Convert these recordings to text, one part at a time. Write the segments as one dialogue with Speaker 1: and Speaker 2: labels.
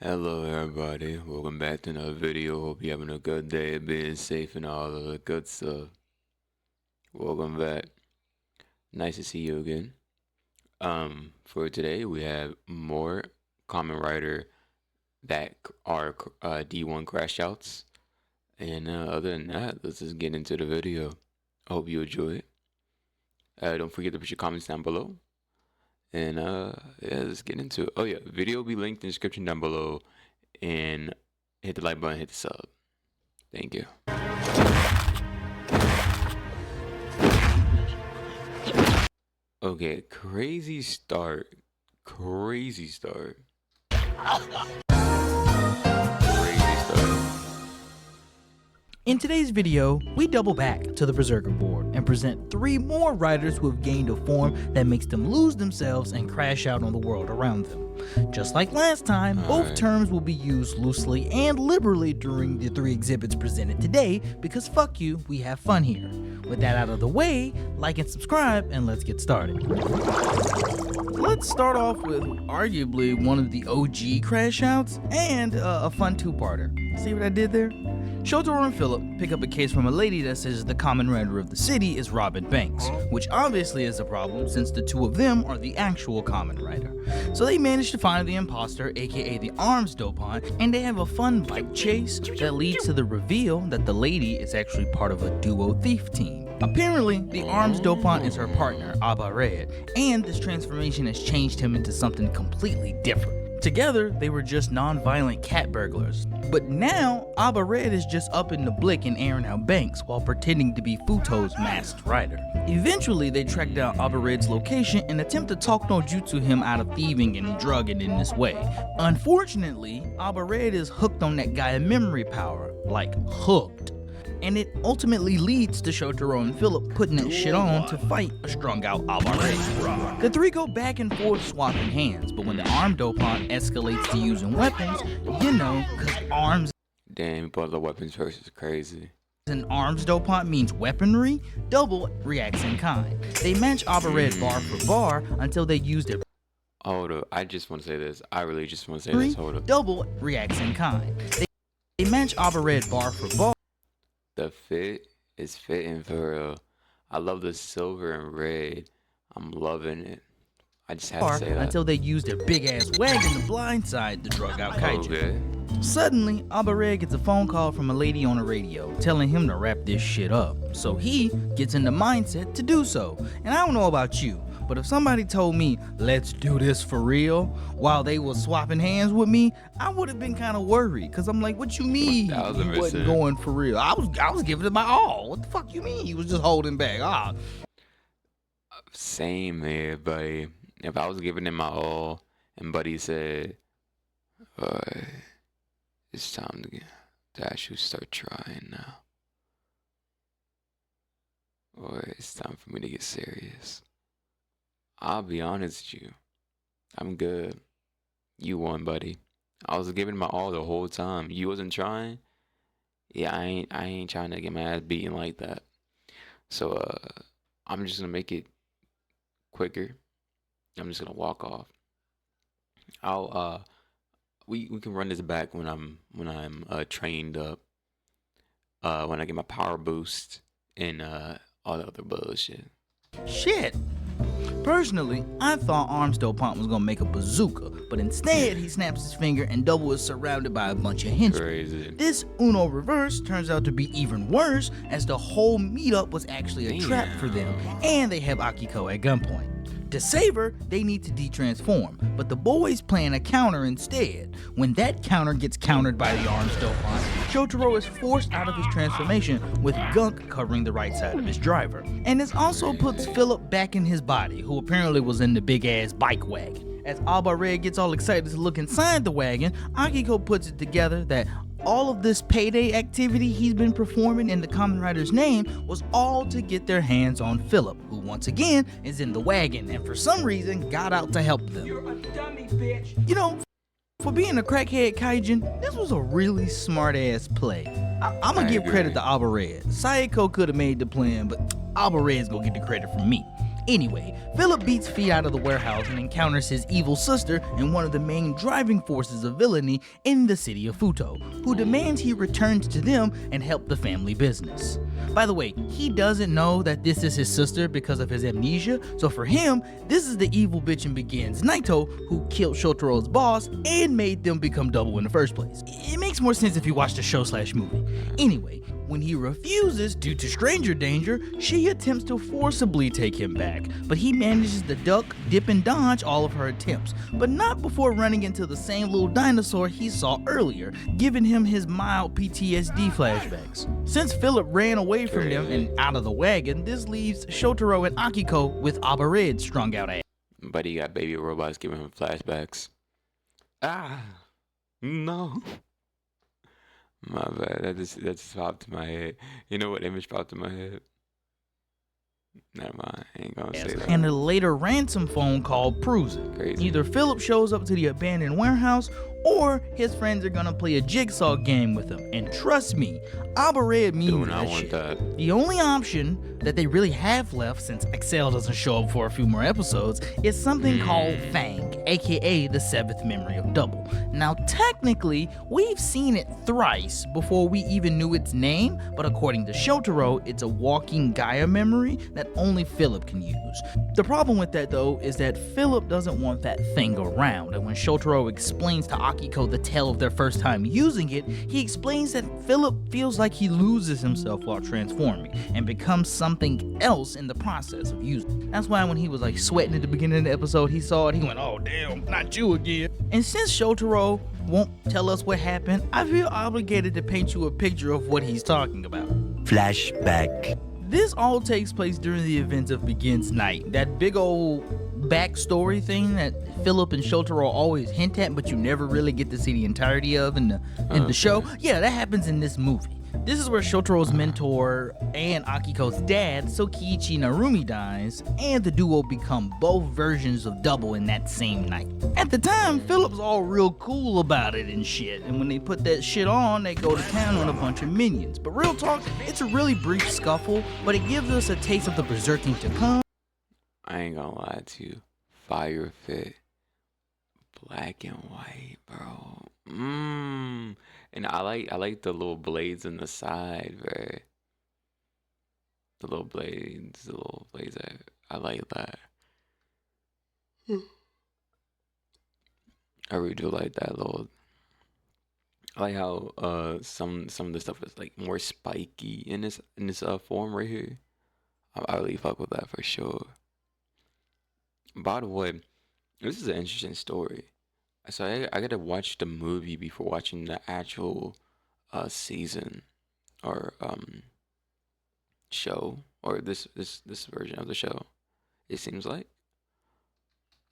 Speaker 1: Hello everybody, welcome back to another video. Hope you're having a good day, being safe and all of the good stuff. Welcome back. Nice to see you again. For today we have more Kamen Rider that are D1 Crashouts. And other than that, let's just get into the video. I hope you enjoy it. Don't forget to put your comments down below. And yeah, let's get into it. Oh yeah, video will be linked in the description down below. And hit the like button, hit the sub. Thank you. Okay, crazy start. Crazy start.
Speaker 2: In today's video, we double back to the Berserker board and present 3 more riders who have gained a form that makes them lose themselves and crash out on the world around them. Just like last time, both terms will be used loosely and liberally during the 3 exhibits presented today because fuck you, we have fun here. With that out of the way, like and subscribe and let's get started. Let's start off with arguably one of the OG Crashouts and a fun 2-parter. See what I did there? Shotaro and Philip pick up a case from a lady that says the Kamen Rider of the city is Robin Banks, which obviously is a problem since the 2 of them are the actual Kamen Rider. So they manage to find the imposter, aka the Arms Dopant, and they have a fun bike chase that leads to the reveal that the lady is actually part of a duo thief team. Apparently, the Arms Dopant is her partner, Abba Red, and this transformation has changed him into something completely different. Together, they were just non-violent cat burglars. But now, Abba Red is just up in the blick and airing out Banks while pretending to be Futo's masked rider. Eventually, they track down Abba Red's location and attempt to talk no jutsu him out of thieving and drugging in this way. Unfortunately, Abba Red is hooked on that Gaia memory power, like hooked. And it ultimately leads to Shotaro and Philip putting that shit on to fight a strung out Abba Red. The 3 go back and forth swapping hands, but when the Arm Dopant escalates to using weapons, you know, cause arms
Speaker 1: Damn, but the weapons first is crazy.
Speaker 2: and Arms Dopant means weaponry, double reacts in kind. They match Abba Red bar for bar until they use their
Speaker 1: Hold up, I just want to say this. I really just want to say this. Hold up.
Speaker 2: double reacts in kind. They match Abba Red bar for bar.
Speaker 1: The fit is fitting for real. I love the silver and red. I'm loving it. I just have to say that.
Speaker 2: Until they use their big ass wagon to blindside the drug out kaiju.
Speaker 1: Okay.
Speaker 2: Suddenly, Abba Red gets a phone call from a lady on a radio telling him to wrap this shit up. So he gets in the mindset to do so. And I don't know about you, but if somebody told me, let's do this for real, while they were swapping hands with me, I would have been kind of worried. Cause I'm like, what you mean you wasn't going for real? I was giving it my all. What the fuck you mean? You was just holding back.
Speaker 1: Same here, buddy. If I was giving it my all and buddy said, it's time to actually start trying now. Or it's time for me to get serious. I'll be honest with you. I'm good. You won, buddy. I was giving my all the whole time. You wasn't trying? Yeah, I ain't trying to get my ass beaten like that. So I'm just gonna make it quicker. I'm just gonna walk off. We can run this back when I'm trained up. When I get my power boost and all the other bullshit.
Speaker 2: Shit. Personally, I thought Arms Dopant was gonna make a bazooka, but instead he snaps his finger and Double is surrounded by a bunch of henchmen.
Speaker 1: Crazy.
Speaker 2: This Uno reverse turns out to be even worse, as the whole meetup was actually a trap for them, and they have Akiko at gunpoint. To save her, they need to de-transform, but the boys plan a counter instead. When that counter gets countered by the Arms Dopant, Shotaro is forced out of his transformation with gunk covering the right side of his driver. And this also puts Philip back in his body, who apparently was in the big ass bike wagon. As Abba Red gets all excited to look inside the wagon, Akiko puts it together that all of this payday activity he's been performing in the Kamen Rider's name was all to get their hands on Philip, who once again is in the wagon and for some reason got out to help them.
Speaker 3: You're a dummy, bitch.
Speaker 2: You know, for being a crackhead kaijin, this was a really smart ass play. I'm gonna give credit to Abba Red. Sayako could have made the plan, but Abba Red's gonna get the credit from me. Anyway, Philip beats Fee out of the warehouse and encounters his evil sister and one of the main driving forces of villainy in the city of Futo, who demands he returns to them and help the family business. By the way, he doesn't know that this is his sister because of his amnesia, so for him, this is the evil bitch in Begins, Naito, who killed Shotaro's boss and made them become double in the first place. It makes more sense if you watch the show/movie. Anyway, when he refuses due to stranger danger, she attempts to forcibly take him back, but he manages to duck, dip, and dodge all of her attempts, but not before running into the same little dinosaur he saw earlier, giving him his mild PTSD flashbacks. Since Philip ran away from them and out of the wagon, this leaves Shotaro and Akiko with Abba Red strung out ass.
Speaker 1: But he got baby robots giving him flashbacks. Ah, no. My bad. That just popped in my head. You know what image popped in my head? Never mind. I ain't gonna say that.
Speaker 2: And a later ransom phone call proves it.
Speaker 1: Crazy.
Speaker 2: Either Philip shows up to the abandoned warehouse, or his friends are gonna play a jigsaw game with him. And trust me, Abba Red means
Speaker 1: Do not
Speaker 2: that
Speaker 1: want
Speaker 2: shit.
Speaker 1: that.
Speaker 2: The only option that they really have left, since Excel doesn't show up for a few more episodes, is something called Fang, aka the seventh memory of Double. Now technically, we've seen it thrice before we even knew its name, but according to Shotaro, it's a walking Gaia memory that only Philip can use. The problem with that though is that Philip doesn't want that thing around, and when Shotaro explains to Akiko the tale of their first time using it, he explains that Philip feels like he loses himself while transforming and becomes something else in the process of using it. That's why when he was like sweating at the beginning of the episode, he saw it, he went, oh damn, not you again. And since Shotaro won't tell us what happened, I feel obligated to paint you a picture of what he's talking about.
Speaker 3: Flashback.
Speaker 2: This all takes place during the events of Begins Night, that big old backstory thing that Philip and Shotaro always hint at, but you never really get to see the entirety of in the show. Yeah, that happens in this movie. This is where Shotaro's mentor and Akiko's dad, Sokiichi Narumi, dies, and the duo become both versions of Double in that same night. At the time, Philip's all real cool about it and shit, and when they put that shit on, they go to town on a bunch of minions. But real talk, it's a really brief scuffle, but it gives us a taste of the berserking to come.
Speaker 1: I ain't gonna lie to you. Fire fit. Black and white, bro. And I like the little blades on the side, bro. The little blades. I like that. I really do like that little. I like how some of the stuff is like more spiky in this form right here. I really fuck with that for sure. By the way, this is an interesting story. So I gotta watch the movie before watching the actual season or show, or this version of the show. It seems like.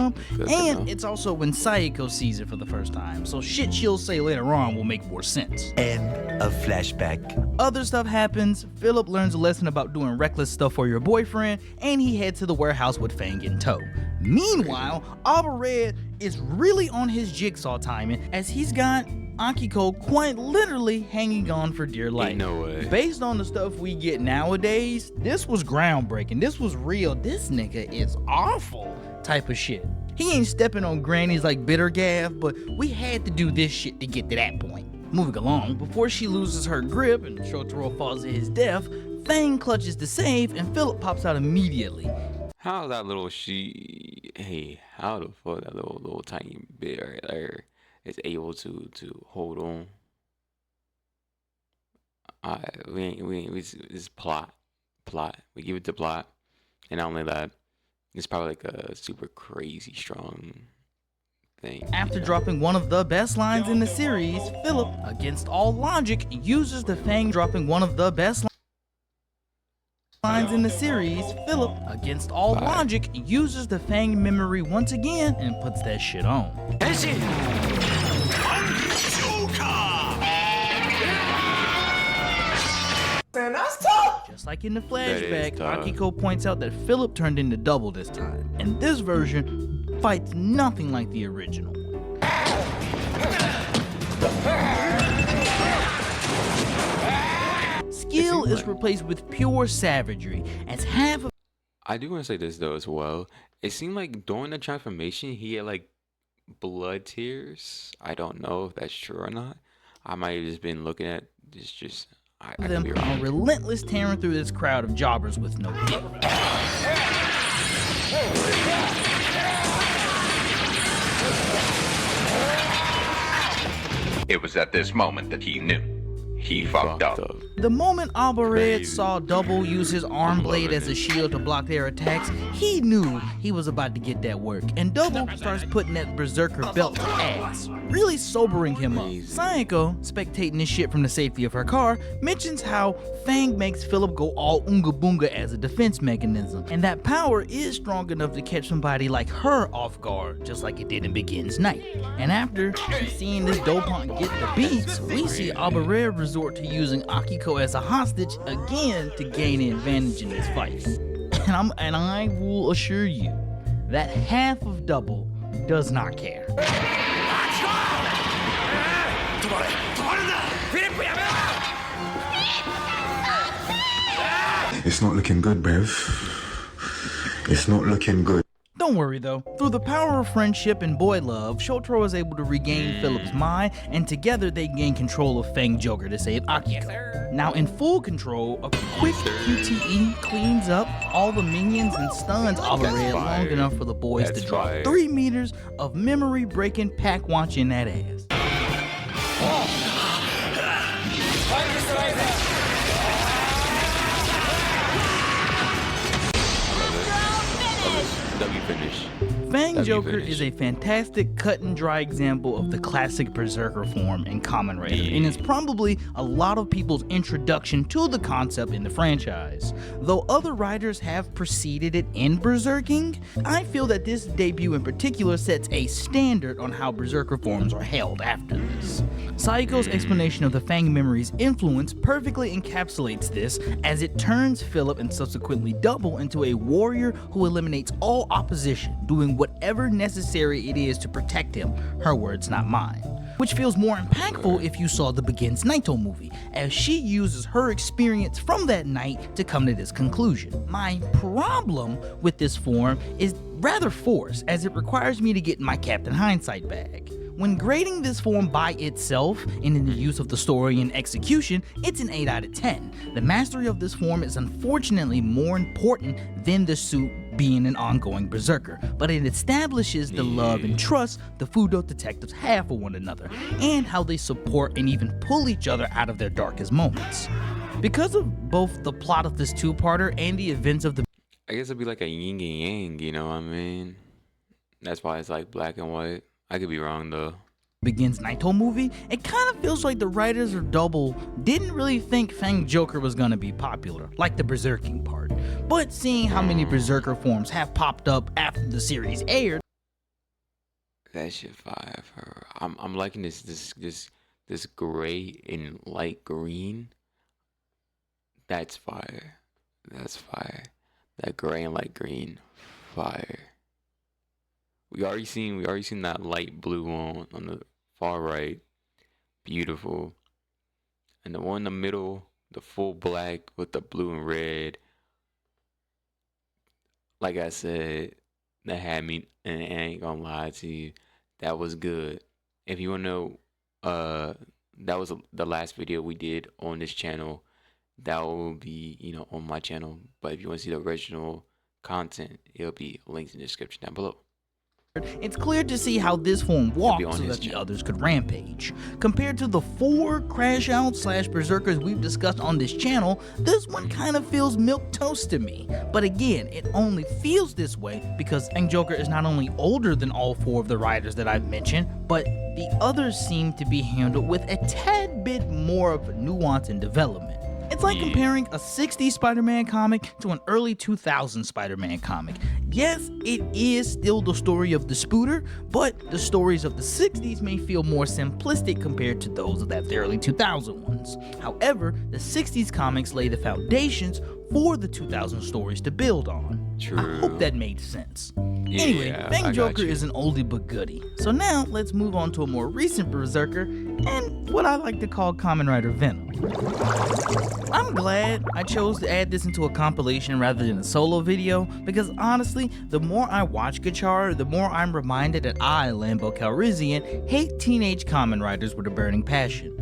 Speaker 2: And it's also when Sayako sees it for the first time, so shit she'll say later on will make more sense.
Speaker 3: End of flashback.
Speaker 2: Other stuff happens, Philip learns a lesson about doing reckless stuff for your boyfriend, and he heads to the warehouse with Fang in tow. Meanwhile, Abba Red is really on his jigsaw timing, as he's got Akiko quite literally hanging on for dear life.
Speaker 1: Ain't no way.
Speaker 2: Based on the stuff we get nowadays, this was groundbreaking, this was real, this nigga is awful type of shit. He ain't stepping on grannies like Bitter Gav, but we had to do this shit to get to that point. Moving along, before she loses her grip and Shotaro falls to his death, Fang clutches to save and Philip pops out immediately.
Speaker 1: How that little how the fuck that little tiny bit right there is able to hold on? It's plot. We give it to plot, and not only that, it's probably like a super crazy strong thing.
Speaker 2: After dropping one of the best lines in the series, Philip, against all logic, uses the Fang dropping one of the best lines in the series. Philip, against all logic, uses the Fang memory once again and puts that shit on.
Speaker 4: Man, that's tough.
Speaker 2: Just like in the flashback, Akiko points out that Philip turned into Double this time, and this version fights nothing like the original. Skill is replaced with pure savagery, as half of
Speaker 1: I do want to say this though as well. It seemed like during the transformation he had like blood tears. I don't know if that's true or not. I might have just been looking at this just I could
Speaker 2: Them
Speaker 1: be
Speaker 2: are
Speaker 1: wrong.
Speaker 2: relentless, tearing through this crowd of jobbers with no pity.
Speaker 5: It was at this moment that he knew. He fucked up.
Speaker 2: The moment Abba Red
Speaker 1: Crazy.
Speaker 2: saw Double use his arm
Speaker 1: I'm
Speaker 2: blade
Speaker 1: loving
Speaker 2: as a
Speaker 1: it.
Speaker 2: shield to block their attacks, he knew he was about to get that work, and Double starts putting that berserker belt to ass, really sobering him up.
Speaker 1: Crazy.
Speaker 2: Sayako, spectating this shit from the safety of her car, mentions how Fang makes Philip go all oonga boonga as a defense mechanism, and that power is strong enough to catch somebody like her off guard, just like it did in Begins Night. And after seeing this dopant get the beats, we see Abba Red resort to using Akiko as a hostage again to gain an advantage in this fight. And I will assure you that half of Double does not care.
Speaker 6: It's not looking good, Bev. It's not looking good.
Speaker 2: Don't worry though, through the power of friendship and boy love, Shotaro is able to regain Philip's mind, and together they gain control of Fang Joker to save Akiko. Now in full control, a quick QTE cleans up all the minions and stuns Abba Red long enough for the boys
Speaker 1: That's
Speaker 2: to drop
Speaker 1: fire.
Speaker 2: 3 meters of memory-breaking pack watching that ass.
Speaker 1: W finish.
Speaker 2: Fang
Speaker 1: W
Speaker 2: Joker
Speaker 1: finish.
Speaker 2: is a fantastic cut and dry example of the classic berserker form in Kamen Rider, and is probably a lot of people's introduction to the concept in the franchise. Though other writers have preceded it in berserking, I feel that this debut in particular sets a standard on how berserker forms are held after this. Saiko's explanation of the Fang memory's influence perfectly encapsulates this, as it turns Philip and subsequently Double into a warrior who eliminates all opposition, doing whatever necessary it is to protect him. Her words, not mine. Which feels more impactful if you saw the Begins Naito movie, as she uses her experience from that night to come to this conclusion. My problem with this form is rather forced, as it requires me to get in my Captain Hindsight bag. When grading this form by itself, and in the use of the story and execution, it's an 8 out of 10. The mastery of this form is unfortunately more important than the suit being an ongoing berserker, but it establishes the love and trust the Fudo detectives have for one another, and how they support and even pull each other out of their darkest moments. Because of both the plot of this two-parter and the events of the
Speaker 1: I guess it'd be like a yin and yang, you know what I mean? That's why it's like black and white. I could be wrong though.
Speaker 2: Begins Naito movie, it kind of feels like the writers of Double didn't really think Fang Joker was gonna be popular, like the berserking part. But seeing how many berserker forms have popped up after the series aired,
Speaker 1: That shit fire. I'm liking this gray and light green. That's fire. That's fire. That gray and light green, fire. We already seen that light blue on the far right, beautiful, and the one in the middle, the full black with the blue and red. Like I said, that had me, and I ain't gonna lie to you, that was good. If you wanna know, that was the last video we did on this channel. That will be, on my channel. But if you want to see the original content, it'll be linked in the description down below.
Speaker 2: it's clear to see how this form walked
Speaker 1: on
Speaker 2: so
Speaker 1: his
Speaker 2: that the
Speaker 1: channel.
Speaker 2: others could rampage. Compared to the 4 Crashouts / berserkers we've discussed on this channel, this one kind of feels milquetoast to me. But again, it only feels this way because Fang Joker is not only older than all 4 of the writers that I've mentioned, but the others seem to be handled with a tad bit more of nuance and development. It's like comparing a 60s Spider-Man comic to an early 2000s Spider-Man comic. Yes, it is still the story of the Spooter, but the stories of the 60s may feel more simplistic compared to those of the early 2000 ones. However, the 60s comics lay the foundations for the 2000 stories to build on.
Speaker 1: True.
Speaker 2: I hope that made sense. Anyway,
Speaker 1: Yeah, I
Speaker 2: Fang
Speaker 1: got
Speaker 2: Joker
Speaker 1: you.
Speaker 2: is an oldie but goodie. So now let's move on to a more recent berserker and what I like to call Kamen Rider Venom. I'm glad I chose to add this into a compilation rather than a solo video because honestly, the more I watch Gachar, the more I'm reminded that I, Lambo Calrissian, hate teenage Kamen Riders with a burning passion.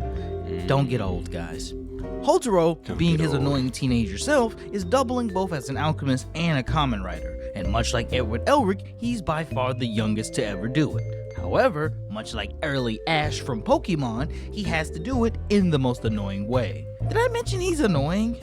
Speaker 2: Don't get old, guys. Hotaro, being
Speaker 1: get
Speaker 2: his
Speaker 1: old.
Speaker 2: annoying teenager self, is doubling both as an alchemist and a Kamen Rider, and much like Edward Elric, he's by far the youngest to ever do it. However, much like early Ash from Pokemon, he has to do it in the most annoying way. Did I mention he's annoying?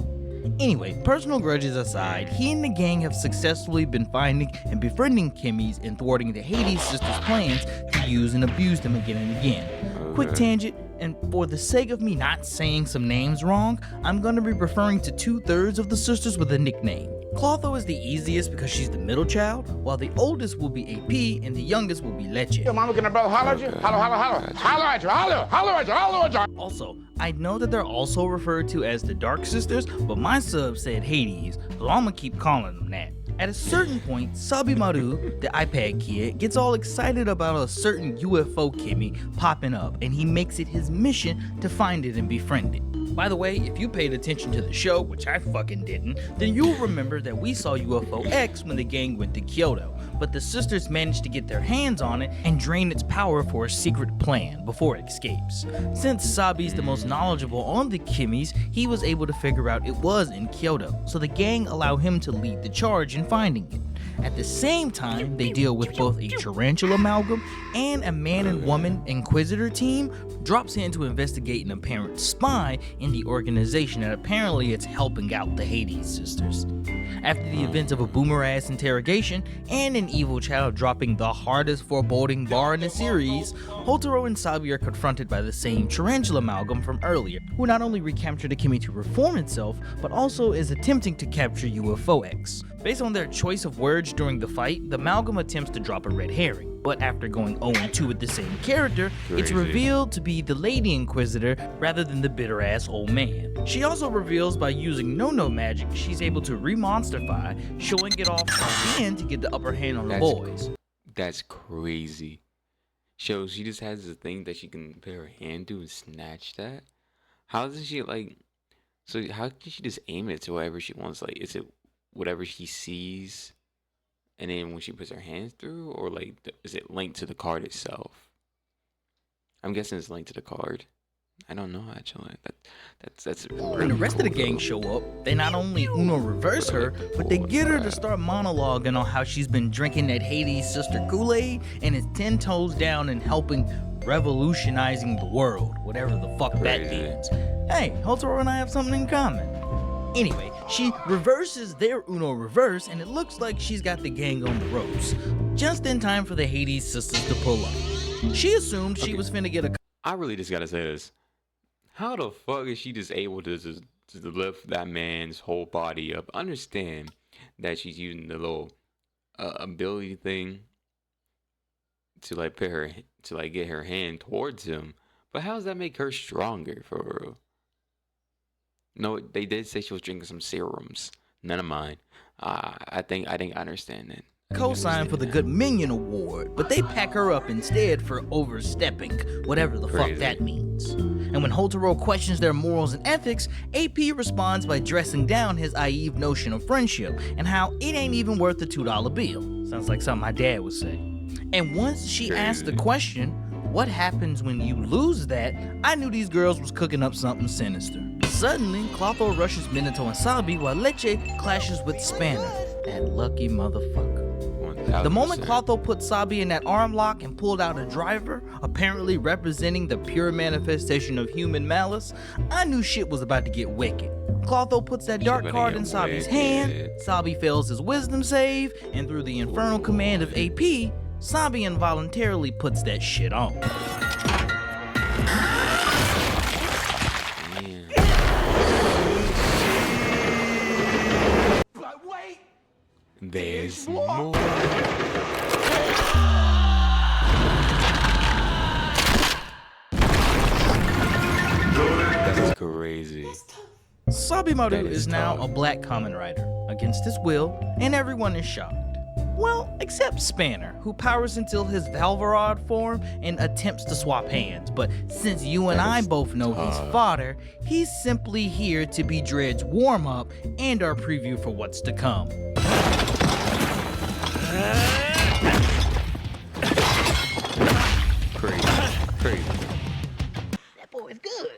Speaker 2: Anyway, personal grudges aside, he and the gang have successfully been finding and befriending Kimmys and thwarting the Hades sisters' plans to use and abuse them again and again. Quick tangent, and for the sake of me not saying some names wrong, I'm gonna be referring to 2/3 of the sisters with a nickname. Clotho is the easiest because she's the middle child, while the oldest will be AP and the youngest will be Leche.
Speaker 7: Your mama gonna brother holler at you? Holler, holler, holler. Holler at you, holler at you, holler at you.
Speaker 2: Also, I know that they're also referred to as the Dark Sisters, but my sub said Hades, so I'm gonna keep calling them that. At a certain point, Sabimaru, the iPad kid, gets all excited about a certain UFO Kimmy popping up, and he makes it his mission to find it and befriend it. By the way, if you paid attention to the show, which I fucking didn't, then you'll remember that we saw UFO X when the gang went to Kyoto, but the sisters managed to get their hands on it and drain its power for a secret plan before it escapes. Since Sabi's the most knowledgeable on the Kimmys, he was able to figure out it was in Kyoto, so the gang allow him to lead the charge in finding it. At the same time, they deal with both a tarantula amalgam and a man and woman inquisitor team drops in to investigate an apparent spy in the organization, and apparently it's helping out the Hades sisters. After the events of a boomer-ass interrogation and an evil child dropping the hardest foreboding bar in the series, Hotaro and Sabi are confronted by the same tarantula amalgam from earlier, who not only recaptured the Kimmy to reform itself, but also is attempting to capture UFO X. Based on their choice of words during the fight, the amalgam attempts to drop a red herring, but after going 0-2 with the same character, it's
Speaker 1: Crazy.
Speaker 2: revealed to be the Lady Inquisitor rather than the bitter-ass old man. She also reveals by using no-no magic, she's able to remonstrify, showing it off again to get the upper hand on the boys.
Speaker 1: That's crazy. So she just has this thing that she can put her hand to and snatch that? How does she like? So how can she just aim it to whatever she wants? Like, is it whatever she sees, and then when she puts her hands through, or like, is it linked to the card itself? I'm guessing it's linked to the card. I don't know actually. That's.
Speaker 2: When the rest of the gang show up, they not only Uno reverse her, but they get her to start monologuing on how she's been drinking that Hades sister Kool-Aid and is 10 toes down and helping revolutionizing the world, whatever the fuck that
Speaker 1: Crazy.
Speaker 2: means. Hey, Hotaro and I have something in common. Anyway, she reverses their Uno reverse, and it looks like she's got the gang on the ropes, just in time for the Hades sisters to pull up. She assumed she was finna get a
Speaker 1: I really just gotta say this. How the fuck is she just able to lift that man's whole body up? Understand that she's using the little ability thing to like put her to like get her hand towards him, but how does that make her stronger for real? No, they did say she was drinking some serums. None of mine. I think I understand that.
Speaker 2: co-sign for the Good Minion Award, but they pack her up instead for overstepping, whatever the fuck
Speaker 1: Crazy.
Speaker 2: that means. And when Hotaro questions their morals and ethics, AP responds by dressing down his naive notion of friendship and how it ain't even worth the $2 bill. Sounds like something my dad would say. And once she asked the question, what happens when you lose that, I knew these girls was cooking up something sinister. Suddenly, Clotho rushes Minato and Sabi while Leche clashes with Spanner, that lucky motherfucker. The moment
Speaker 1: 1000%.
Speaker 2: Clotho put Sabi in that arm lock and pulled out a driver, apparently representing the pure manifestation of human malice, I knew shit was about to get wicked. Clotho puts that dark
Speaker 1: about to
Speaker 2: card
Speaker 1: get
Speaker 2: in Sabi's
Speaker 1: wicked.
Speaker 2: hand, Sabi fails his wisdom save, and through the infernal command of AP, Sabi involuntarily puts that shit on.
Speaker 1: Man.
Speaker 4: But wait,
Speaker 1: There's more. That's crazy.
Speaker 2: Sabimaru
Speaker 1: That
Speaker 2: is
Speaker 1: is
Speaker 2: now
Speaker 1: tough.
Speaker 2: a black Kamen Rider against his will, and everyone is shocked. Well, except Spanner, who powers until his Valvarod form and attempts to swap hands. But since you and
Speaker 1: That
Speaker 2: I
Speaker 1: is
Speaker 2: both know he's
Speaker 1: tough.
Speaker 2: fodder, he's simply here to be Dread's warm-up and our preview for what's to come.
Speaker 1: Crazy.
Speaker 2: That boy is good.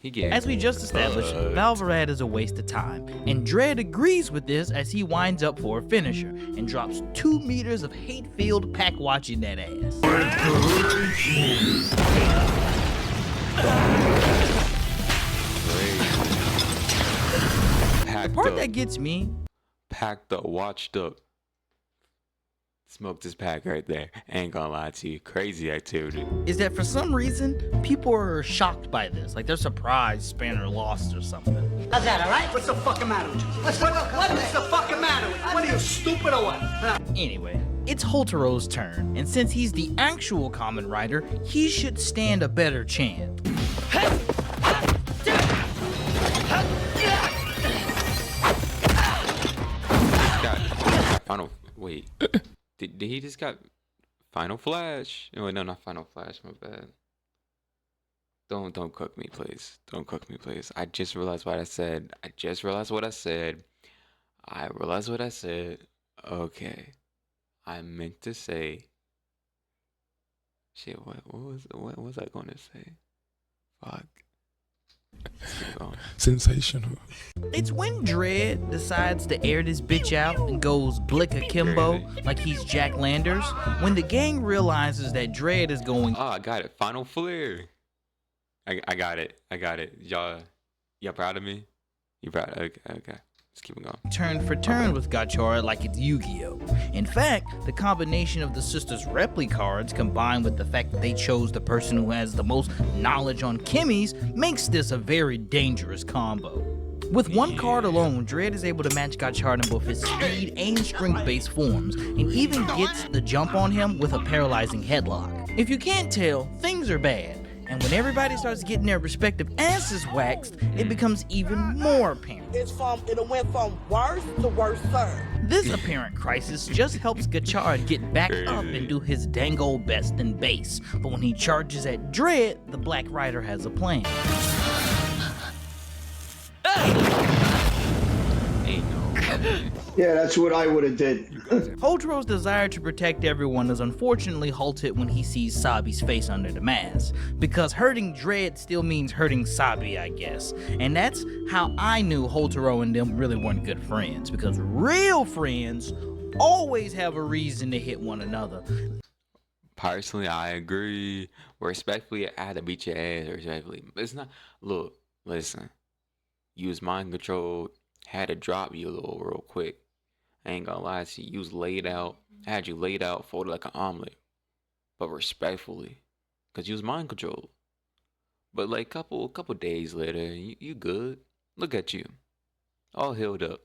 Speaker 1: He getting
Speaker 2: As we just established,
Speaker 1: fucked.
Speaker 2: Valvarad is a waste of time, and Dread agrees with this as he winds up for a finisher and drops 2 meters of hate-filled pack watching that ass.
Speaker 1: Packed
Speaker 2: Part
Speaker 1: up,
Speaker 2: that gets me
Speaker 1: packed up, watched up. Smoked his pack right there. Ain't gonna lie to you. Crazy activity.
Speaker 2: is that for some reason, people are shocked by this. Like they're surprised Spanner lost or something.
Speaker 8: How's that, all right? What's the fucking matter with you? What is the fucking matter with you? What are you, stupid or what? Huh?
Speaker 2: Anyway, it's Hotaro's turn, and since he's the actual Kamen Rider, he should stand a better chance.
Speaker 1: Got final. Wait. Did he just got Final Flash? Oh, no, not Final Flash. My bad. Don't cook me, please. Don't cook me, please. I just realized what I said. I realized what I said. Okay. I meant to say. Shit. What was I going to say? Fuck. Let's keep going.
Speaker 9: Sensational.
Speaker 2: It's when Dread decides to air this bitch out and goes blick akimbo like he's Jack Landers, when the gang realizes that Dread is going
Speaker 1: Oh, I got it. Final Flare. I got it. Y'all proud of me? You proud? Okay. Let's keep it going.
Speaker 2: turn for turn with Gachara like it's Yu-Gi-Oh! In fact, the combination of the sisters' repli cards combined with the fact that they chose the person who has the most knowledge on Kimmy's makes this a very dangerous combo. With one card alone, Dread is able to match Gachara in both his speed and strength-based forms, and even gets the jump on him with a paralyzing headlock. If you can't tell, things are bad. And when everybody starts getting their respective asses waxed, it becomes even more apparent.
Speaker 4: It went from worse to worse, sir.
Speaker 2: This apparent crisis just helps Gachara get back up and do his dang old best in base. But when he charges at Dread, the Black Rider has a plan.
Speaker 1: Ain't no coming.
Speaker 10: Yeah, that's what I would have did.
Speaker 2: Hotaro's desire to protect everyone is unfortunately halted when he sees Sabi's face under the mask. Because hurting Dread still means hurting Sabi, I guess. And that's how I knew Hotaro and them really weren't good friends. Because real friends always have a reason to hit one another.
Speaker 1: Personally, I agree. Respectfully, I had to beat your ass. Respectfully, but it's not. Look, listen. You was mind controlled. Had to drop you a little real quick. I ain't gonna lie to you. You was laid out. I had you laid out, folded like an omelet. But respectfully, cause you was mind controlled. But like couple days later, you good. Look at you, all healed up.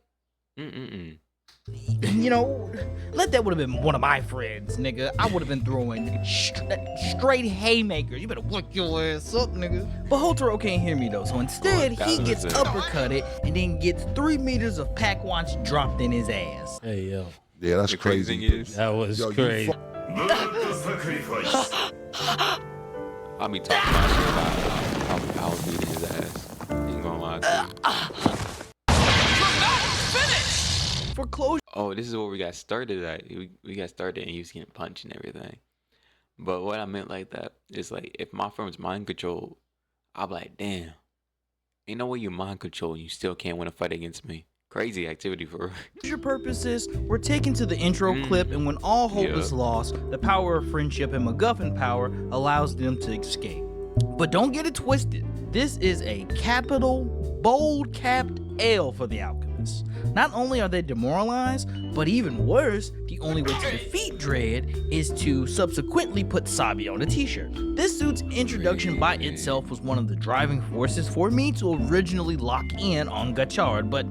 Speaker 2: You know, let that would have been one of my friends, nigga. I would have been throwing straight haymakers. You better work your ass up, nigga. But Hotaro can't hear me though, so instead he gets uppercutted and then gets 3 meters of pack watch dropped in his ass.
Speaker 9: Hey, yo.
Speaker 7: Yeah, that's
Speaker 1: The crazy
Speaker 7: crazy.
Speaker 1: thing is,
Speaker 9: That was
Speaker 7: Yo, you
Speaker 9: crazy.
Speaker 1: I be talking about shit about I was beating his ass. Ain't gonna lie to you.
Speaker 2: For closure,
Speaker 1: Oh, this is where we got started at. We got started and he was getting punched and everything. But what I meant like that is like if my friend was mind controlled, I'll be like, damn. Ain't no way you mind controlled and you still can't win a fight against me. Crazy activity for real.
Speaker 2: purposes, we're taken to the intro clip, and when all hope
Speaker 1: Yeah.
Speaker 2: is lost, the power of friendship and MacGuffin power allows them to escape. But don't get it twisted. This is a capital, bold capped L for the Alchemists. Not only are they demoralized, but even worse, the only way to defeat Dread is to subsequently put Sabi on a t-shirt. This suit's introduction by itself was one of the driving forces for me to originally lock in on Gachard, but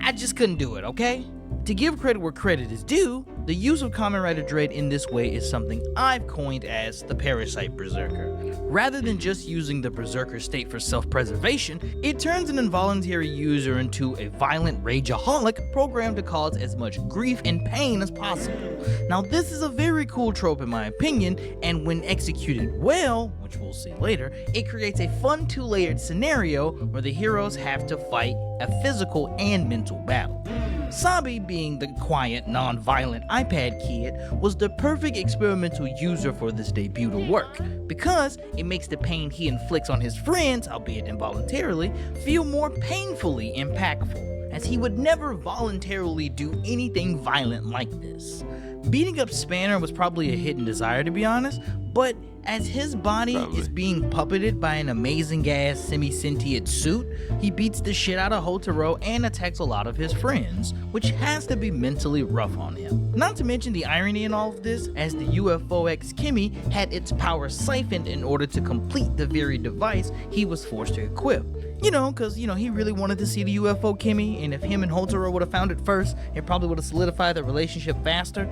Speaker 2: I just couldn't do it, okay? To give credit where credit is due, the use of Kamen Rider Dread in this way is something I've coined as the parasite berserker. Rather than just using the berserker state for self-preservation, it turns an involuntary user into a violent rageaholic programmed to cause as much grief and pain as possible. Now this is a very cool trope in my opinion, and when executed well, which we'll see later, it creates a fun two-layered scenario where the heroes have to fight a physical and mental battle. Sabi, being the quiet, non-violent iPad kid, was the perfect experimental user for this debut to work, because it makes the pain he inflicts on his friends, albeit involuntarily, feel more painfully impactful, as he would never voluntarily do anything violent like this. Beating up Spanner was probably a hidden desire, to be honest, but as his body is being puppeted by an amazing-ass semi-sentient suit, he beats the shit out of Hotaro and attacks a lot of his friends, which has to be mentally rough on him. Not to mention the irony in all of this, as the UFO-X Kimi had its power siphoned in order to complete the very device he was forced to equip. Because, he really wanted to see the UFO Kimi, and if him and Hotaro would have found it first, it probably would have solidified their relationship faster.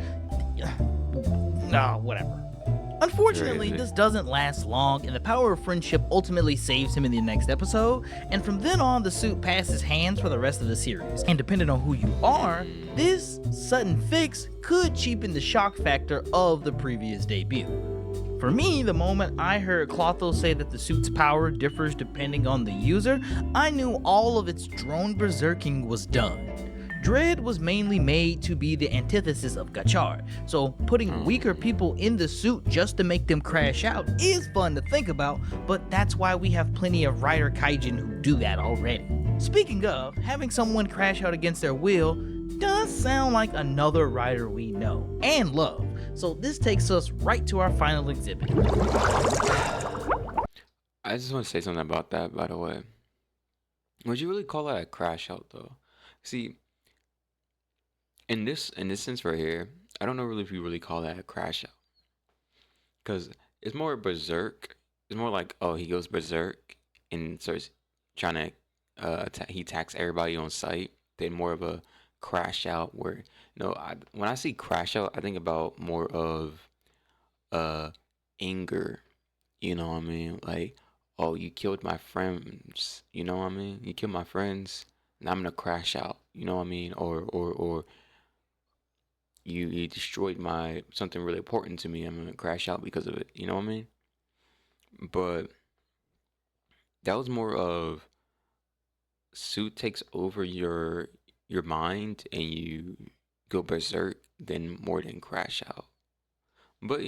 Speaker 2: No, whatever. Unfortunately, this doesn't last long, and the power of friendship ultimately saves him in the next episode, and from then on, the suit passes hands for the rest of the series. And depending on who you are, this sudden fix could cheapen the shock factor of the previous debut. For me, the moment I heard Clotho say that the suit's power differs depending on the user, I knew all of its drone berserking was done. Dread was mainly made to be the antithesis of Gachar, so putting weaker people in the suit just to make them crash out is fun to think about, but that's why we have plenty of Rider Kaijin who do that already. Speaking of, having someone crash out against their will does sound like another Rider we know and love, so this takes us right to our final exhibit.
Speaker 1: I just want to say something about that, by the way. Would you really call that a crash out, though? See, in this sense right here, I don't know really if you really call that a crash out, because it's more berserk. It's more like, oh, he goes berserk and starts trying to he attacks everybody on sight. Then more of a crash out where, when I see crash out, I think about more of anger. You know what I mean? Like, oh, you killed my friends. You know what I mean? You killed my friends, and I'm gonna crash out. You know what I mean? Or you destroyed something really important to me. I'm gonna crash out because of it. You know what I mean? But that was more of suit takes over your mind and you go berserk than more than crash out. But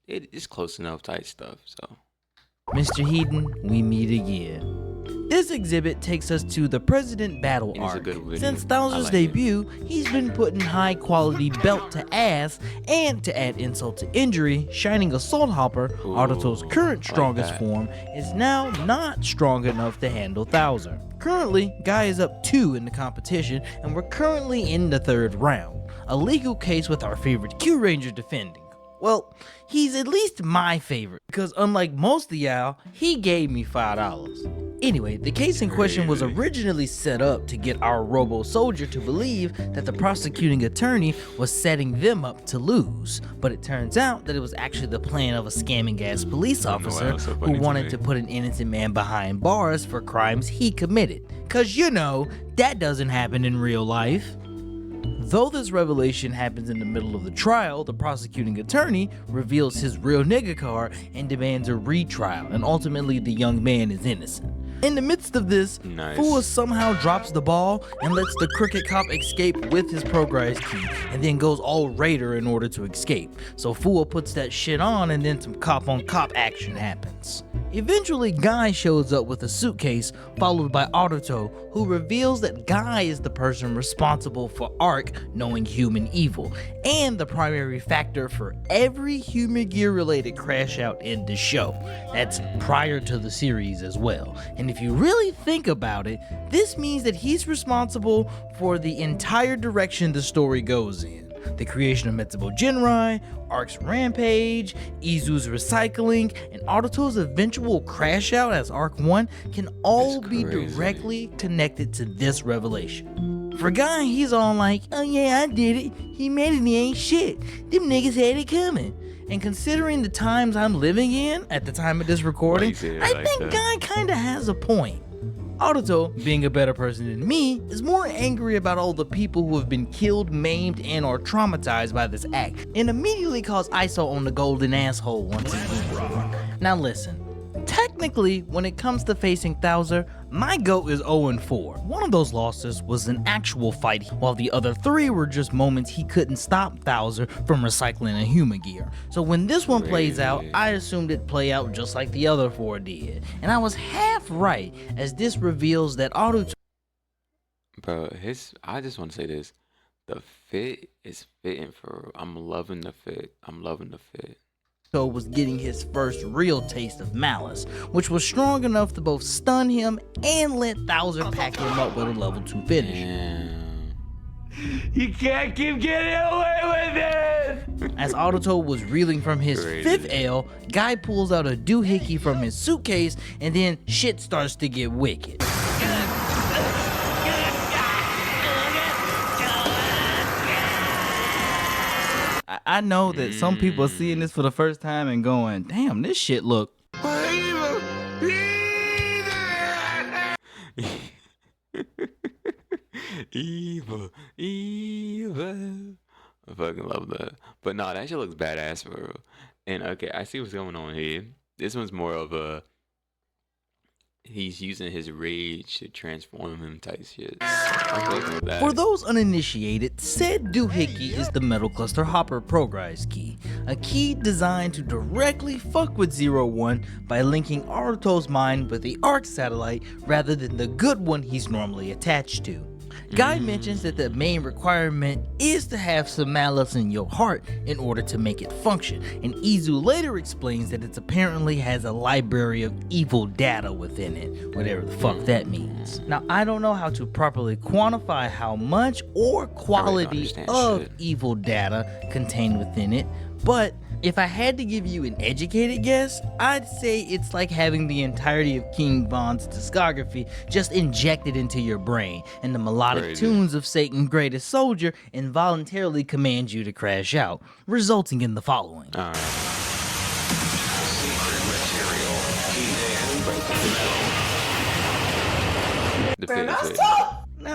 Speaker 1: it's close enough type stuff. So,
Speaker 2: Mr. Heaton, we meet again. This exhibit takes us to the President Battle arc. Since Thouser's debut, he's been putting high quality belt to ass, and to add insult to injury, Shining Assault Hopper, Aruto's current strongest form, is now not strong enough to handle Thouser. Currently, Guy is up 2 in the competition, and we're currently in the 3rd round. A legal case with our favorite Q Ranger defending. Well, he's at least my favorite, because unlike most of y'all, he gave me $5. Anyway, the case in question was originally set up to get our robo-soldier to believe that the prosecuting attorney was setting them up to lose, but it turns out that it was actually the plan of a scamming-ass police officer who wanted to put an innocent man behind bars for crimes he committed, cause that doesn't happen in real life. Though this revelation happens in the middle of the trial, the prosecuting attorney reveals his real nigga card and demands a retrial, and ultimately the young man is innocent. In the midst of this, Fua somehow drops the ball and lets the crooked cop escape with his progress key, and then goes all Raider in order to escape. So Fua puts that shit on, and then some cop-on-cop action happens. Eventually, Guy shows up with a suitcase, followed by Aruto, who reveals that Guy is the person responsible for Arc knowing human evil, and the primary factor for every Human Gear related crash out in the show. That's prior to the series as well. And if you really think about it, this means that he's responsible for the entire direction the story goes in. The creation of Metsubo Jinrai, Arc's rampage, Izu's recycling, and Aruto's eventual crash out as Arc 1 can all be directly connected to this revelation. For Guy, he's all like, oh yeah, I did it. He made it, he ain't shit. Them niggas had it coming. And considering the times I'm living in at the time of this recording, I think Guy kinda has a point. Aruto, being a better person than me, is more angry about all the people who have been killed, maimed, and or traumatized by this act, and immediately calls ISO on the golden asshole once again. Now listen, technically, when it comes to facing Thouser, my GOAT is 0-4. One of those losses was an actual fight, while the other 3 were just moments he couldn't stop Thouser from recycling a human gear. So when this one plays out, I assumed it'd play out just like the other 4 did. And I was half right, as this reveals that Aruto...
Speaker 1: Bro, I just want to say this. The fit is fitting for... I'm loving the fit. I'm loving the fit.
Speaker 2: was getting his first real taste of malice, which was strong enough to both stun him and let Thouser pack him up with a level 2 finish.
Speaker 1: Damn.
Speaker 7: You can't keep getting away with it!
Speaker 2: As Aruto was reeling from his 5th ale, Guy pulls out a doohickey from his suitcase, and then shit starts to get wicked. I know that some people are seeing this for the first time and going, damn, this shit look...
Speaker 1: Evil. I fucking love that. But nah, that shit looks badass for real. And okay, I see what's going on here. This one's more of a... He's using his rage to transform him type shit. I'm fucking with that.
Speaker 2: For those uninitiated, said doohickey is the Metal Cluster Hopper Progress key, a key designed to directly fuck with 01 by linking Aruto's mind with the ARC satellite rather than the good one he's normally attached to. Guy mentions that the main requirement is to have some malice in your heart in order to make it function, and Izu later explains that it apparently has a library of evil data within it, whatever the fuck that means. Now, I don't know how to properly quantify how much or quality of evil data contained within it, but if I had to give you an educated guess, I'd say it's like having the entirety of King Von's discography just injected into your brain, and the melodic tunes of Satan's Greatest Soldier involuntarily command you to crash out, resulting in the following. Now,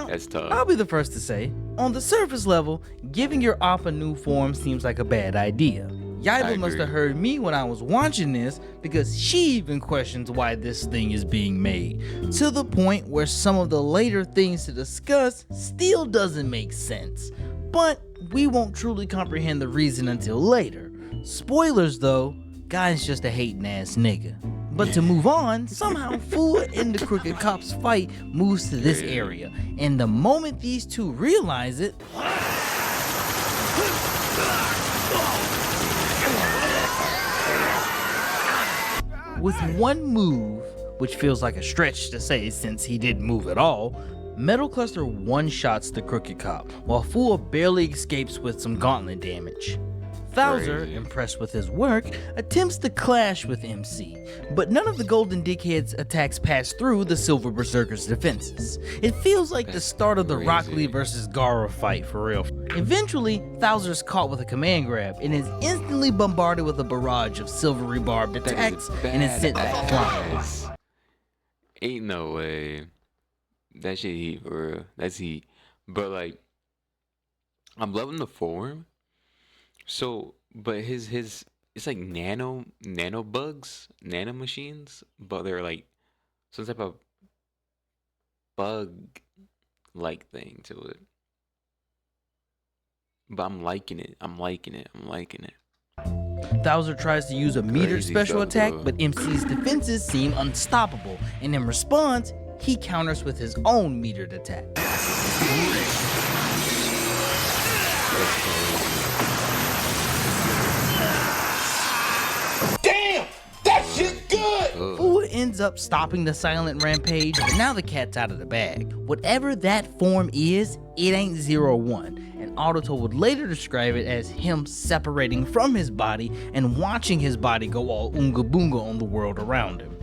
Speaker 1: that's tough.
Speaker 2: I'll be the first to say, on the surface level, giving your op a new form seems like a bad idea. Yaiba must have heard me when I was watching this, because she even questions why this thing is being made, to the point where some of the later things to discuss still doesn't make sense. But we won't truly comprehend the reason until later. Spoilers though, Guy's just a hating ass nigga. But to move on, somehow Fua and the Crooked Cop's fight moves to this area, and the moment these two realize it, with one move, which feels like a stretch to say since he didn't move at all, Metal Cluster one-shots the Crooked Cop, while Fua barely escapes with some gauntlet damage. Thouser, impressed with his work, attempts to clash with MC, but none of the Golden Dickhead's attacks pass through the Silver Berserker's defenses. It feels like the start of the Rock Lee versus Gara fight for real. Eventually, Thouser's caught with a command grab and is instantly bombarded with a barrage of silvery barbed attacks and is sent back flying.
Speaker 1: Ain't no way. That shit heat for real. That's heat. But like, I'm loving the form. So, but his it's like nano bugs, nano machines, but they're like some type of bug like thing to it. But I'm liking it.
Speaker 2: Thouser tries to use a metered special attack, but MC's defenses seem unstoppable, and in response, he counters with his own metered attack.
Speaker 7: Damn! That shit good!
Speaker 2: Fua ends up stopping the silent rampage, but now the cat's out of the bag. Whatever that form is, it ain't 01, and Aruto would later describe it as him separating from his body and watching his body go all oonga boonga on the world around him.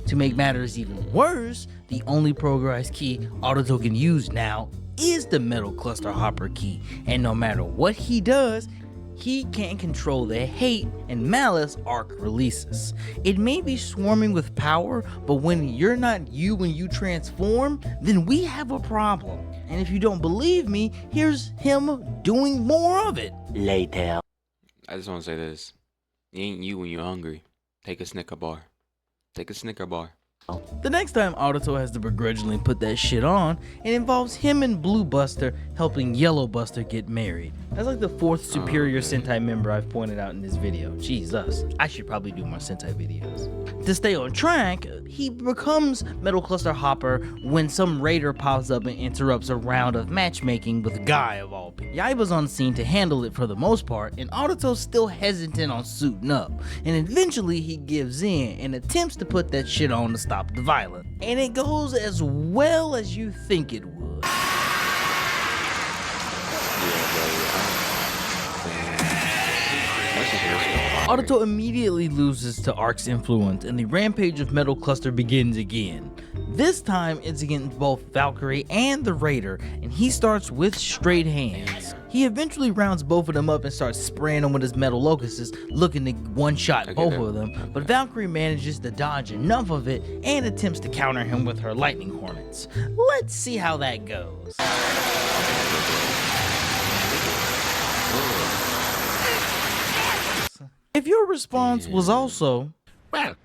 Speaker 2: To make matters even worse, the only progress key Aruto can use now is the Metal Cluster Hopper key, and no matter what he does, he can't control the hate and malice Arc releases. It may be swarming with power, but when you're not you when you transform, then we have a problem. And if you don't believe me, here's him doing more of it.
Speaker 3: Later.
Speaker 1: I just want to say this. You ain't you when you're hungry. Take a Snicker bar. Take a Snicker bar.
Speaker 2: The next time Autoto has to begrudgingly put that shit on, it involves him and Blue Buster helping Yellow Buster get married. That's like the 4th superior Sentai member I've pointed out in this video. Jesus, I should probably do more Sentai videos. To stay on track, he becomes Metal Cluster Hopper when some raider pops up and interrupts a round of matchmaking with Guy of all people. Yaiba's on scene to handle it for the most part, and Autoto's still hesitant on suiting up, and eventually he gives in and attempts to put that shit on to stop the violence. And it goes as well as you think it would. Autoto immediately loses to Arc's influence and the rampage of Metal Cluster begins again. This time it's against both Valkyrie and the Raider, and he starts with straight hands. He eventually rounds both of them up and starts spraying them with his metal locusts, looking to one-shot both of them, but Valkyrie manages to dodge enough of it and attempts to counter him with her lightning hornets. Let's see how that goes. If your response was also,
Speaker 7: Well,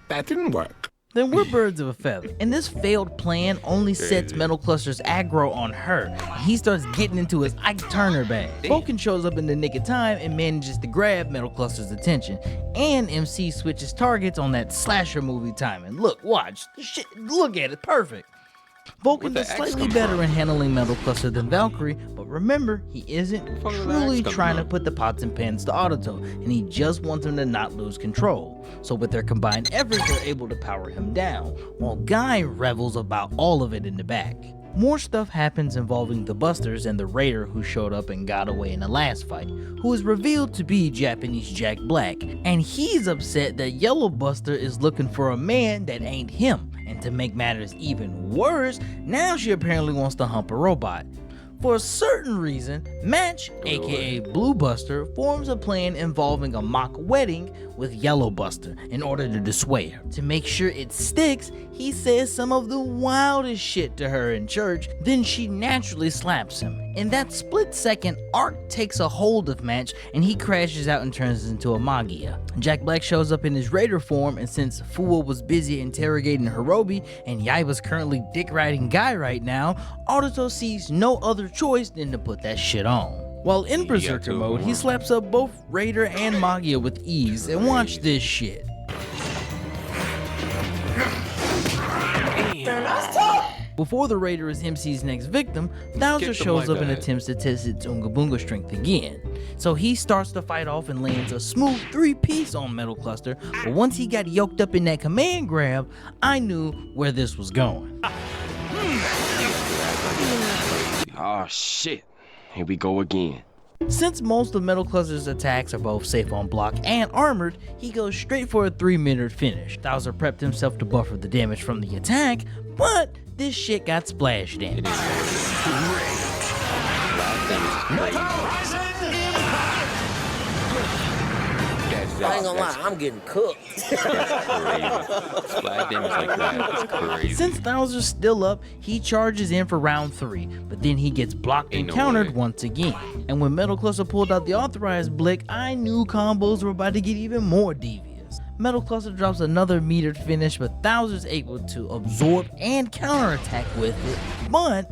Speaker 7: that didn't work.
Speaker 2: then we're birds of a feather. And this failed plan only sets Metal Cluster's aggro on her. He starts getting into his Ike Turner bag. Vulcan shows up in the nick of time and manages to grab Metal Cluster's attention. And MC switches targets on that slasher movie timing. Look, watch. Shit, look at it, perfect. Vulcan is slightly better in handling Metal Cluster than Valkyrie, but remember, he isn't truly trying to put the pots and pans to Autoto, and he just wants him to not lose control. So with their combined efforts, they're able to power him down, while Guy revels about all of it in the back. More stuff happens involving the Busters and the Raider who showed up and got away in the last fight, who is revealed to be Japanese Jack Black, and he's upset that Yellow Buster is looking for a man that ain't him. And to make matters even worse, now she apparently wants to hump a robot. For a certain reason, Match, aka Blue Buster, forms a plan involving a mock wedding with Yellow Buster in order to dissuade her. To make sure it sticks, he says some of the wildest shit to her in church, then she naturally slaps him. In that split second, Arc takes a hold of Match and he crashes out and turns into a Magia. Jack Black shows up in his Raider form, and since Fuwa was busy interrogating Hirobi and Yaiba's currently dick-riding Guy right now, Autoto sees no other choice than to put that shit on. While in Berserker mode, he slaps up both Raider and Magia with ease, and watch this shit. Before the Raider is MC's next victim, Bowser shows up and attempts to test its Oonga Boonga strength again. So he starts the fight off and lands a smooth 3-piece on Metal Cluster, but once he got yoked up in that command grab, I knew where this was going.
Speaker 9: Oh shit, here we go again.
Speaker 2: Since most of Metal Cluster's attacks are both safe on block and armored, he goes straight for a 3-minute finish. Bowser prepped himself to buffer the damage from the attack, but this shit got splash damage.
Speaker 4: I ain't gonna lie, I'm getting cooked.
Speaker 1: Splash damage like that is crazy.
Speaker 2: Since Bowser's still up, he charges in for round 3, but then he gets blocked and countered once again. And when Metal Cluster pulled out the authorized blick, I knew combos were about to get even more devious. Metal Cluster drops another metered finish, but Bowser's able to absorb and counterattack with it, but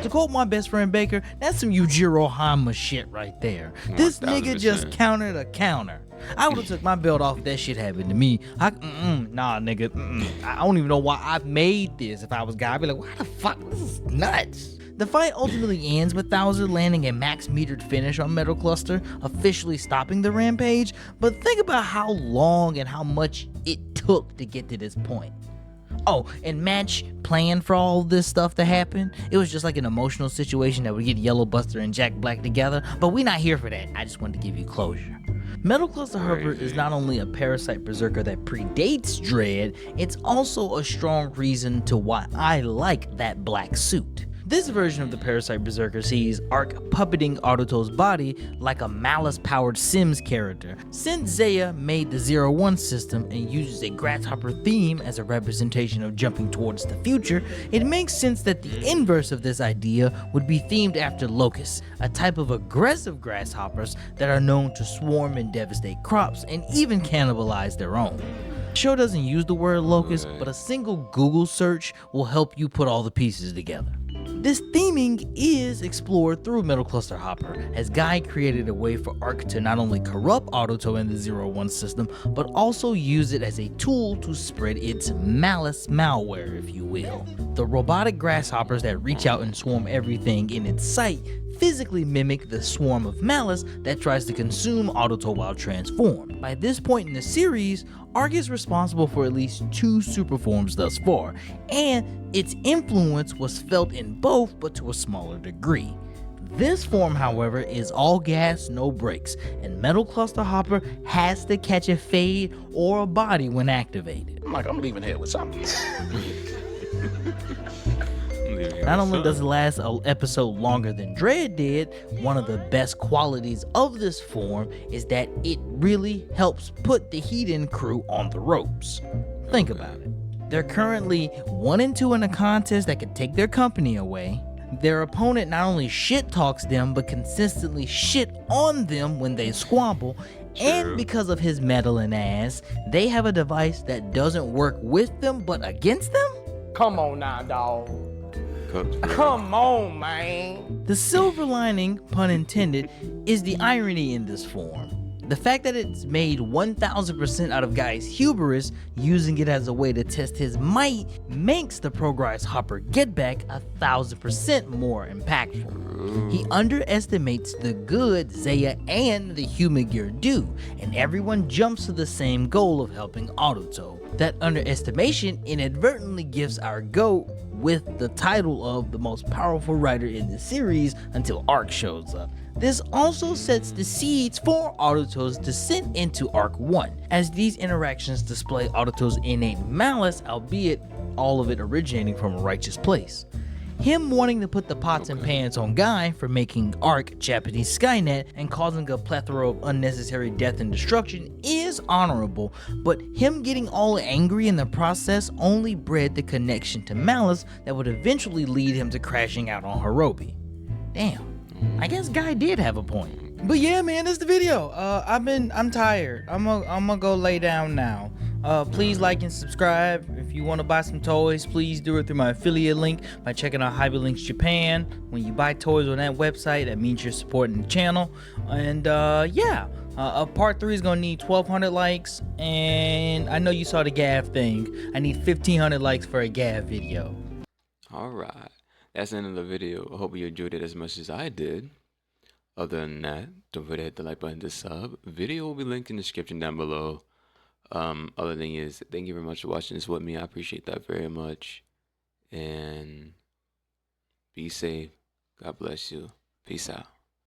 Speaker 2: to quote my best friend Baker, that's some Yujiro Hanma shit right there. This nigga just countered a counter. I would've took my belt off if that shit happened to me. Nah, nigga, I don't even know why I made this. If I was Guy, I'd be like, why the fuck? This is nuts. The fight ultimately ends with Bowser landing a max metered finish on Metal Cluster, officially stopping the rampage, but think about how long and how much it took to get to this point. Oh, and Match planned for all this stuff to happen. It was just like an emotional situation that would get Yellow Buster and Jack Black together, but we not here for that. I just wanted to give you closure. Metal Cluster Harper is not only a parasite berserker that predates Dread, it's also a strong reason to why I like that black suit. This version of the Parasite Berserker sees Arc puppeting Autoto's body like a malice-powered Sims character. Since Zaya made the 0-1 system and uses a grasshopper theme as a representation of jumping towards the future, it makes sense that the inverse of this idea would be themed after locusts, a type of aggressive grasshoppers that are known to swarm and devastate crops and even cannibalize their own. The show doesn't use the word locust, but a single Google search will help you put all the pieces together. This theming is explored through Metal Cluster Hopper, as Guy created a way for Arc to not only corrupt Autoto in the 0-1 system, but also use it as a tool to spread its malice malware, if you will. The robotic grasshoppers that reach out and swarm everything in its sight physically mimic the swarm of malice that tries to consume Autoto while transformed. By this point in the series, Arc is responsible for at least 2 super forms thus far, and its influence was felt in both but to a smaller degree. This form, however, is all gas, no brakes, and Metal Cluster Hopper has to catch a fade or a body when activated.
Speaker 7: I'm leaving here with something.
Speaker 2: Not only does it last an episode longer than Dread did, one of the best qualities of this form is that it really helps put the Heathen crew on the ropes. Think about it. They're currently 1-2 in a contest that could take their company away. Their opponent not only shit talks them, but consistently shit on them when they squabble. And because of his meddling ass, they have a device that doesn't work with them but against them?
Speaker 4: Come on now, dog. Come on, man.
Speaker 2: The silver lining, pun intended, is the irony in this form. The fact that it's made 1000% out of Guy's hubris, using it as a way to test his might, makes the Progress Hopper Get Back 1000% more impactful. He underestimates the good Zaya and the Human Gear do, and everyone jumps to the same goal of helping Autoto. That underestimation inadvertently gives our GOAT with the title of the most powerful writer in the series until Arc shows up. This also sets the seeds for Autoto's descent into Arc 1, as these interactions display Autoto's innate malice, albeit all of it originating from a righteous place. Him wanting to put the pots and pans on Guy for making Arc Japanese Skynet and causing a plethora of unnecessary death and destruction is honorable, but him getting all angry in the process only bred the connection to malice that would eventually lead him to crashing out on Hirobi. Damn, I guess Guy did have a point. But yeah, man, that's the video. I'm tired. I'm gonna go lay down now. Please like and subscribe. If you want to buy some toys, please do it through my affiliate link by checking out Hyperlinks Japan. When you buy toys on that website, that means you're supporting the channel. And part 3 is gonna need 1,200 likes, and I know you saw the Gav thing. I need 1,500 likes for a Gav video.
Speaker 1: Alright, that's the end of the video. I hope you enjoyed it as much as I did. Other than that, don't forget to hit the like button to sub. Video will be linked in the description down below. Other thing is, thank you very much for watching this with me. I appreciate that very much. And be safe. God bless you. Peace out.